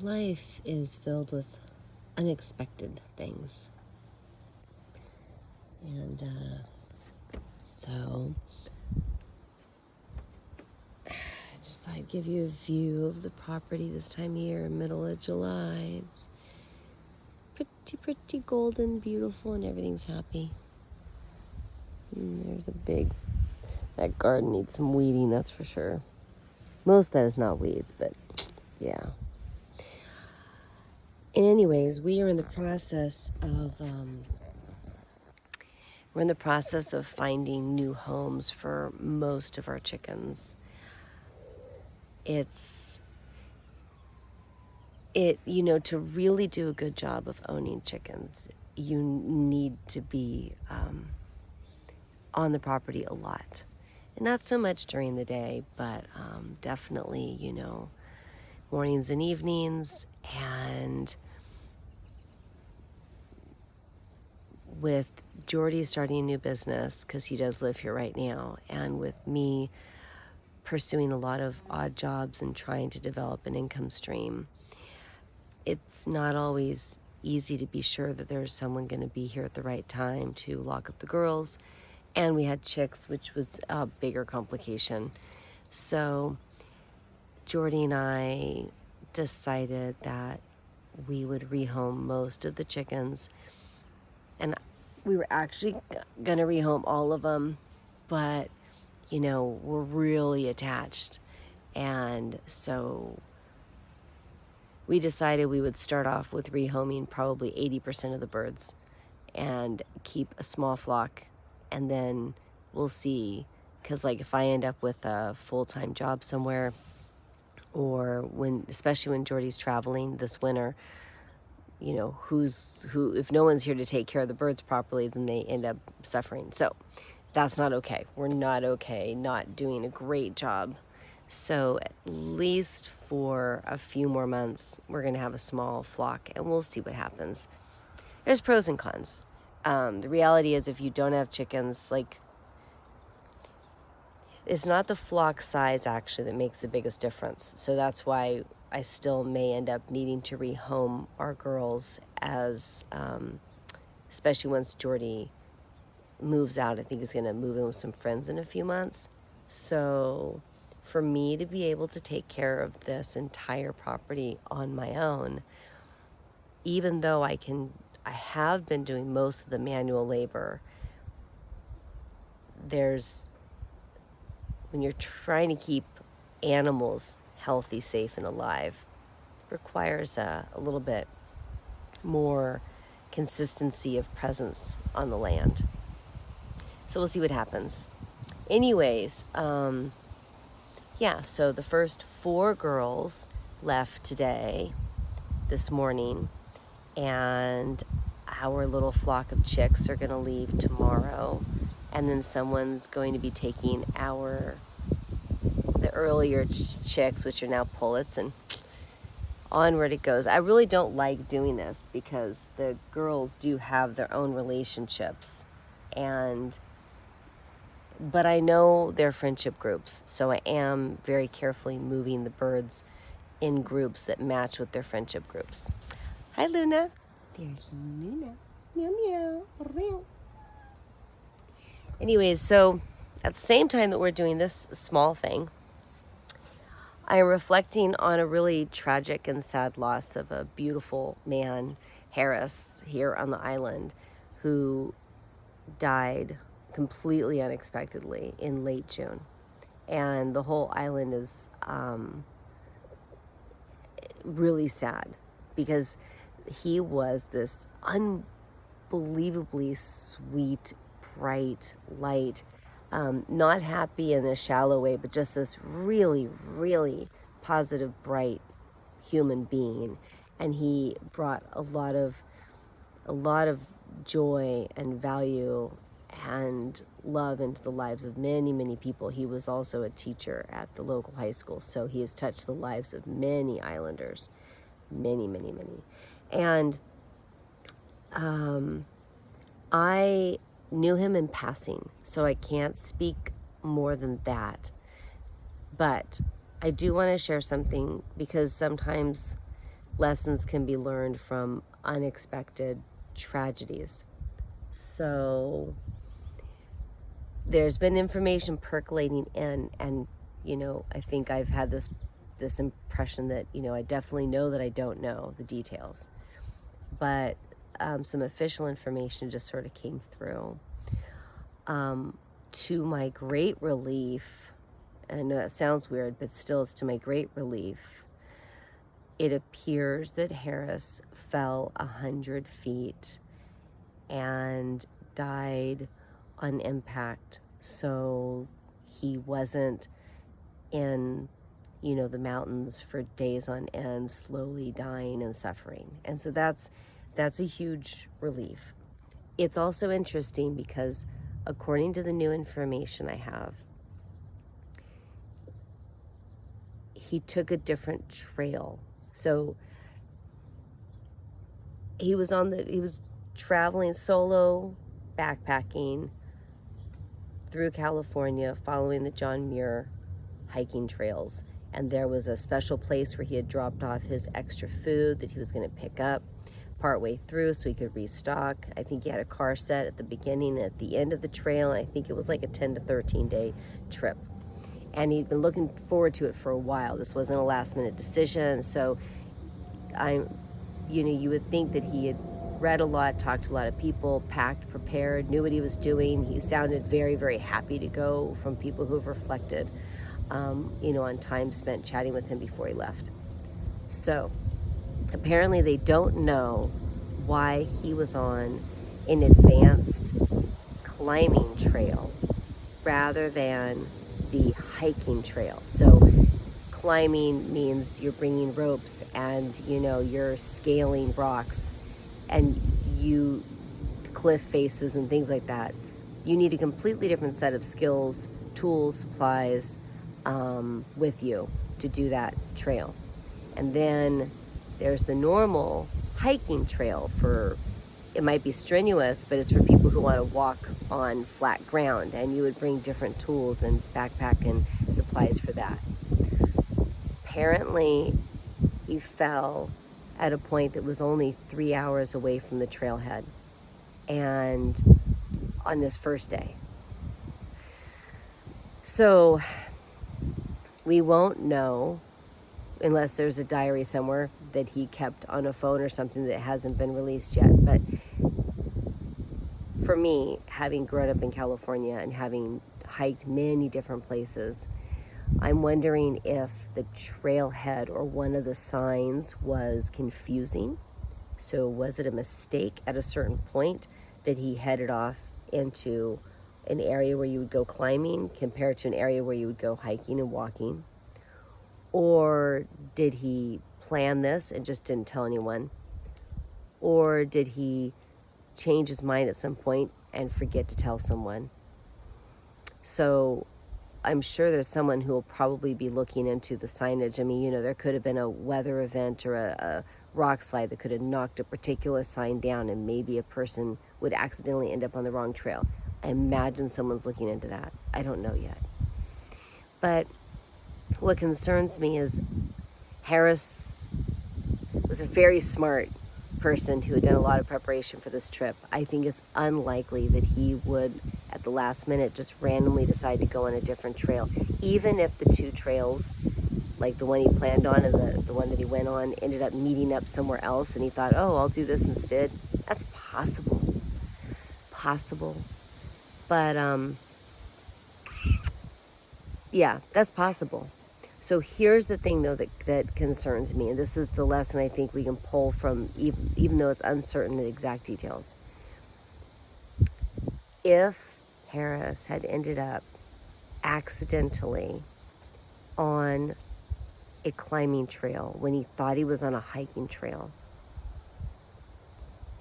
Life is filled with unexpected things. And so I just thought I'd give you a view of the property this time of year, middle of July. It's pretty golden, beautiful, and everything's happy. And there's that garden needs some weeding, that's for sure. Most of that is not weeds, but yeah. Anyways, we are in the process of finding new homes for most of our chickens. To really do a good job of owning chickens, you need to be on the property a lot. And not so much during the day, but definitely, mornings and evenings. And with Jordy starting a new business, because he does live here right now, and with me pursuing a lot of odd jobs and trying to develop an income stream, it's not always easy to be sure that there's someone going to be here at the right time to lock up the girls. And we had chicks, which was a bigger complication. So Jordy and I decided that we would rehome most of the chickens. And we were actually going to rehome all of them, but, we're really attached. And so we decided we would start off with rehoming probably 80% of the birds and keep a small flock, and then we'll see, because if I end up with a full-time job somewhere, or especially when Jordy's traveling this winter, if no one's here to take care of the birds properly, then they end up suffering. So that's not okay. We're not okay not doing a great job. So at least for a few more months, we're going to have a small flock, and we'll see what happens. There's pros and cons. The reality is, if you don't have chickens, it's not the flock size actually that makes the biggest difference. So that's why I still may end up needing to rehome our girls, as especially once Jordy moves out. I think he's going to move in with some friends in a few months. So for me to be able to take care of this entire property on my own, even though I have been doing most of the manual labor, when you're trying to keep animals healthy, safe, and alive, requires a little bit more consistency of presence on the land. So we'll see what happens. Anyways, so the first 4 girls left this morning, and our little flock of chicks are going to leave tomorrow, and then someone's going to be taking the earlier chicks, which are now pullets, and onward it goes. I really don't like doing this because the girls do have their own relationships, but I know their friendship groups, so I am very carefully moving the birds in groups that match with their friendship groups. Hi, Luna. There's Luna. Meow, meow. Meow. Anyways, so at the same time that we're doing this small thing, I am reflecting on a really tragic and sad loss of a beautiful man, Harris, here on the island, who died completely unexpectedly in late June. And the whole island is really sad, because he was this unbelievably sweet, bright, light, not happy in a shallow way, but just this really, really positive, bright human being. And he brought a lot of joy and value and love into the lives of many, many people. He was also a teacher at the local high school, so he has touched the lives of many islanders, many, many, many. And I knew him in passing, so I can't speak more than that. But I do want to share something, because sometimes lessons can be learned from unexpected tragedies. So there's been information percolating in, and I think I've had this impression that I definitely know that I don't know the details, but some official information just sort of came through. To my great relief, and I know that sounds weird, but still, it's to my great relief, it appears that Harris fell 100 feet and died on impact. So he wasn't in, the mountains for days on end, slowly dying and suffering. And so that's a huge relief. It's also interesting because according to the new information I have, he took a different trail. So he was traveling solo, backpacking through California, following the John Muir hiking trails. And there was a special place where he had dropped off his extra food that he was going to pick up partway through so he could restock. I think he had a car set at the beginning and at the end of the trail. And I think it was like a 10 to 13 day trip. And he'd been looking forward to it for a while. This wasn't a last minute decision. So you would think that he had read a lot, talked to a lot of people, packed, prepared, knew what he was doing. He sounded very, very happy to go from people who have reflected, on time spent chatting with him before he left. So apparently they don't know why he was on an advanced climbing trail rather than the hiking trail. So climbing means you're bringing ropes and you're scaling rocks and cliff faces and things like that. You need a completely different set of skills, tools, supplies with you to do that trail. And then there's the normal hiking trail. It might be strenuous, but it's for people who want to walk on flat ground, and you would bring different tools and backpack and supplies for that. Apparently, he fell at a point that was only 3 hours away from the trailhead, and on this first day. So we won't know, unless there's a diary somewhere that he kept on a phone or something that hasn't been released yet. But for me, having grown up in California and having hiked many different places, I'm wondering if the trailhead or one of the signs was confusing. So was it a mistake at a certain point that he headed off into an area where you would go climbing compared to an area where you would go hiking and walking? Or did he plan this and just didn't tell anyone? Or did he change his mind at some point and forget to tell someone? So I'm sure there's someone who will probably be looking into the signage. I mean, there could have been a weather event or a rock slide that could have knocked a particular sign down, and maybe a person would accidentally end up on the wrong trail. I imagine someone's looking into that. I don't know yet. But what concerns me is Harris was a very smart person who had done a lot of preparation for this trip. I think it's unlikely that he would, at the last minute, just randomly decide to go on a different trail. Even if the two trails, like the one he planned on and the one that he went on, ended up meeting up somewhere else and he thought, oh, I'll do this instead. That's possible. But, yeah, that's possible. So here's the thing, though, that concerns me, and this is the lesson I think we can pull from, even though it's uncertain the exact details. If Harris had ended up accidentally on a climbing trail when he thought he was on a hiking trail,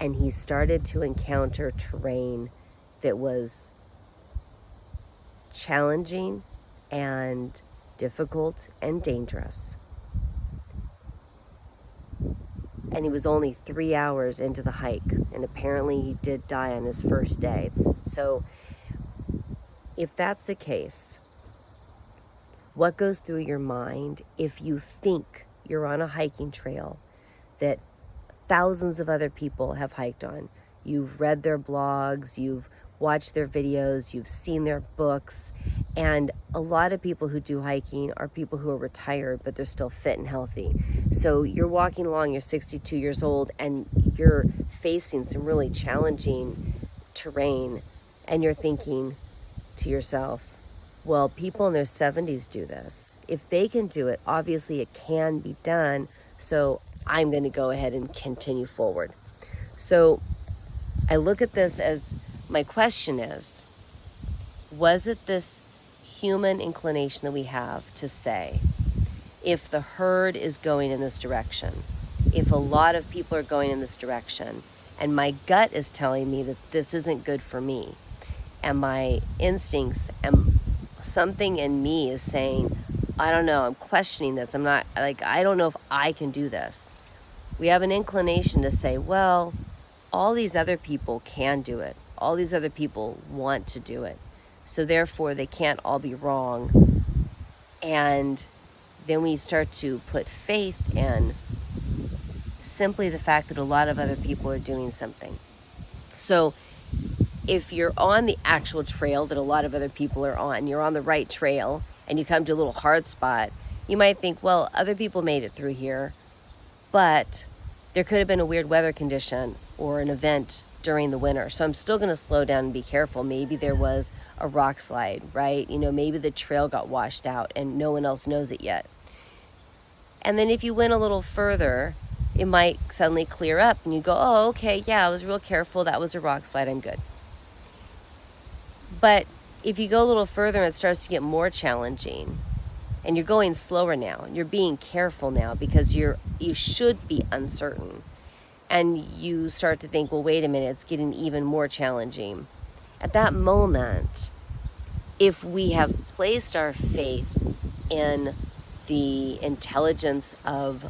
and he started to encounter terrain that was challenging and difficult and dangerous, and he was only 3 hours into the hike, and apparently he did die on his first day. So if that's the case, what goes through your mind if you think you're on a hiking trail, that thousands of other people have hiked on. You've read their blogs, you've watched their videos, you've seen their books, and a lot of people who do hiking are people who are retired, but they're still fit and healthy. So you're walking along, you're 62 years old, and you're facing some really challenging terrain, and you're thinking to yourself, well, people in their 70s do this. If they can do it, obviously it can be done, so I'm going to go ahead and continue forward. So I look at this as, my question is, was it this human inclination that we have to say, if the herd is going in this direction, if a lot of people are going in this direction, and my gut is telling me that this isn't good for me, and my instincts and something in me is saying, I don't know, I'm questioning this. I'm not, like, I don't know if I can do this. We have an inclination to say, well, all these other people can do it. All these other people want to do it. So therefore, they can't all be wrong. And then we start to put faith in simply the fact that a lot of other people are doing something. So if you're on the actual trail that a lot of other people are on, you're on the right trail, and you come to a little hard spot, you might think, well, other people made it through here, but there could have been a weird weather condition or an event during the winter. So I'm still going to slow down and be careful. Maybe there was a rock slide, right? Maybe the trail got washed out and no one else knows it yet. And then if you went a little further, it might suddenly clear up and you go, oh, okay, yeah, I was real careful. That was a rock slide. I'm good. But if you go a little further and it starts to get more challenging, and you're going slower now, you're being careful now because you should be uncertain, and you start to think, well, wait a minute, it's getting even more challenging. At that moment, if we have placed our faith in the intelligence of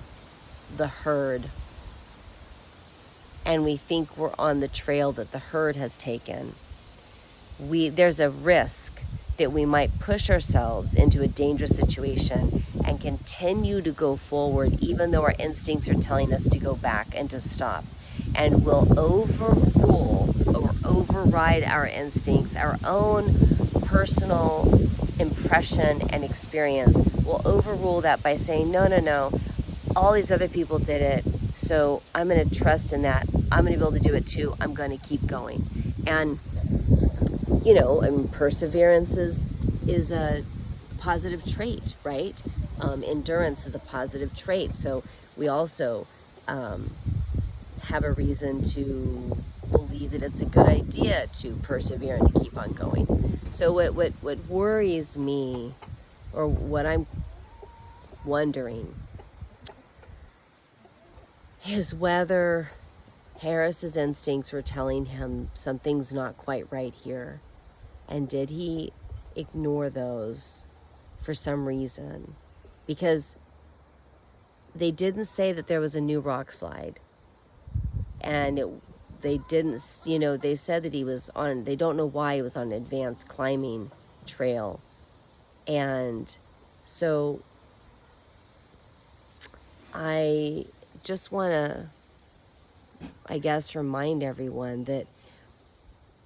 the herd, and we think we're on the trail that the herd has taken, there's a risk that we might push ourselves into a dangerous situation and continue to go forward even though our instincts are telling us to go back and to stop. And we'll overrule or override our instincts, our own personal impression and experience. We'll overrule that by saying, no, all these other people did it, so I'm going to trust in that. I'm going to be able to do it too. I'm going to keep going. And perseverance is a positive trait, right? Endurance is a positive trait. So we also have a reason to believe that it's a good idea to persevere and to keep on going. So what worries me, or what I'm wondering, is whether Harris's instincts were telling him something's not quite right here. And did he ignore those for some reason? Because they didn't say that there was a new rock slide. And they didn't, they said that he was on, they don't know why he was on an advanced climbing trail. And so I just want to, remind everyone that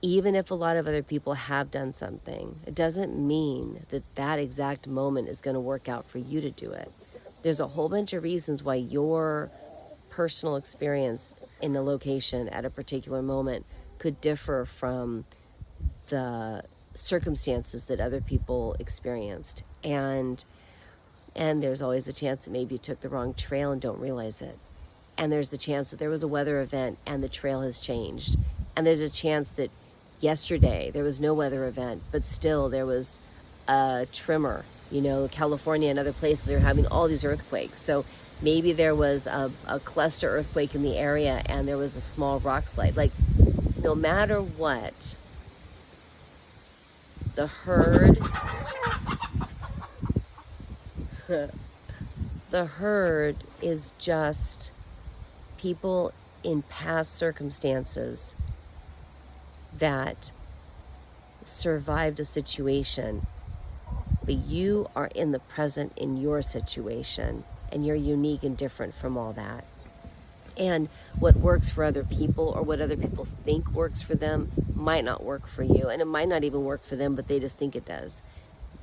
even if a lot of other people have done something, it doesn't mean that that exact moment is going to work out for you to do it. There's a whole bunch of reasons why your personal experience in a location at a particular moment could differ from the circumstances that other people experienced. And there's always a chance that maybe you took the wrong trail and don't realize it. And there's the chance that there was a weather event and the trail has changed. And there's a chance that yesterday there was no weather event, but still there was a tremor. California and other places are having all these earthquakes. So maybe there was a cluster earthquake in the area and there was a small rock slide. Like, no matter what, the herd the herd is just people in past circumstances that survived a situation, but you are in the present in your situation, and you're unique and different from all that. And what works for other people, or what other people think works for them, might not work for you. And it might not even work for them, but they just think it does.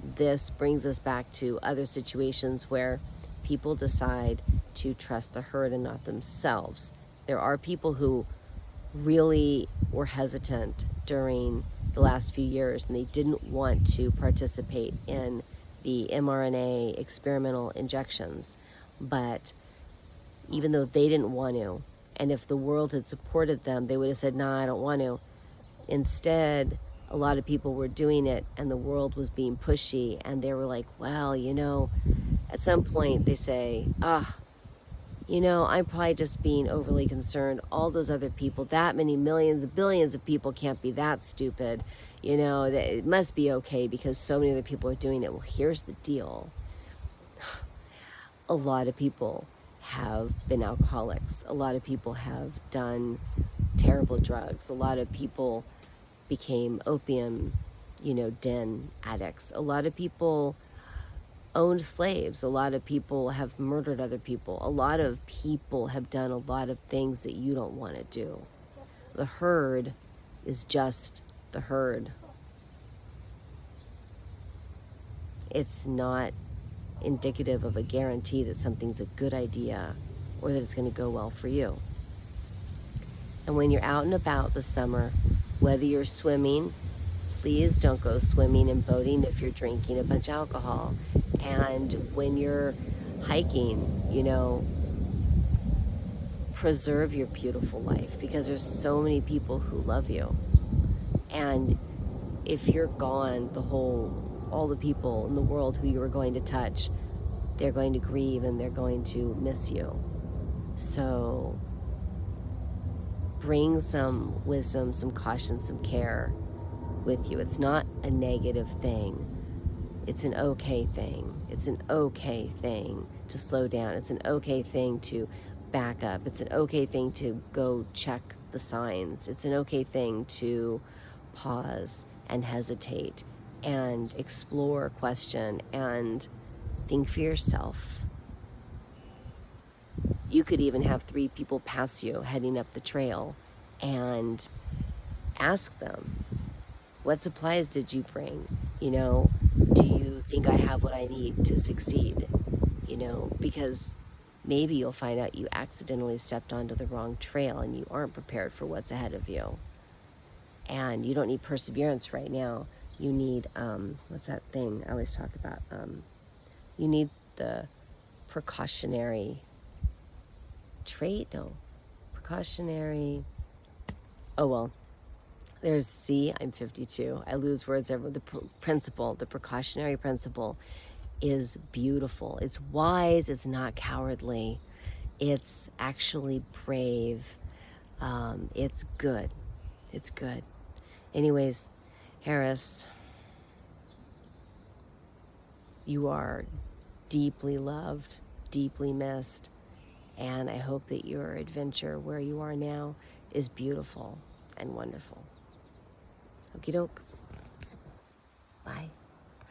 This brings us back to other situations where people decide to trust the herd and not themselves. There are people who really were hesitant during the last few years, and they didn't want to participate in the mRNA experimental injections. But even though they didn't want to, and if the world had supported them, they would have said, "Nah, I don't want to." Instead, a lot of people were doing it, and the world was being pushy, and they were like, well, at some point they say, I'm probably just being overly concerned. All those other people, that many millions, billions of people can't be that stupid. It must be okay because so many other people are doing it. Well, here's the deal. A lot of people have been alcoholics. A lot of people have done terrible drugs. A lot of people became opium, den addicts. A lot of people owned slaves. A lot of people have murdered other people. A lot of people have done a lot of things that you don't want to do. The herd is just the herd. It's not indicative of a guarantee that something's a good idea or that it's going to go well for you. And when you're out and about this summer, whether you're swimming, please don't go swimming and boating if you're drinking a bunch of alcohol. And when you're hiking, preserve your beautiful life, because there's so many people who love you. And if you're gone, all the people in the world who you were going to touch, they're going to grieve and they're going to miss you. So bring some wisdom, some caution, some care with you. It's not a negative thing. It's an okay thing. It's an okay thing to slow down. It's an okay thing to back up. It's an okay thing to go check the signs. It's an okay thing to pause and hesitate and explore, question, and think for yourself. You could even have 3 people pass you heading up the trail and ask them, what supplies did you bring? Do you think I have what I need to succeed? Because maybe you'll find out you accidentally stepped onto the wrong trail and you aren't prepared for what's ahead of you. And you don't need perseverance right now. You need, what's that thing I always talk about? You need the precautionary trait? No. Precautionary. Oh, well. I'm 52. I lose words every. The principle, the precautionary principle is beautiful. It's wise. It's not cowardly. It's actually brave. It's good. It's good. Anyways, Harris, you are deeply loved, deeply missed, and I hope that your adventure where you are now is beautiful and wonderful. Okie doke. Bye.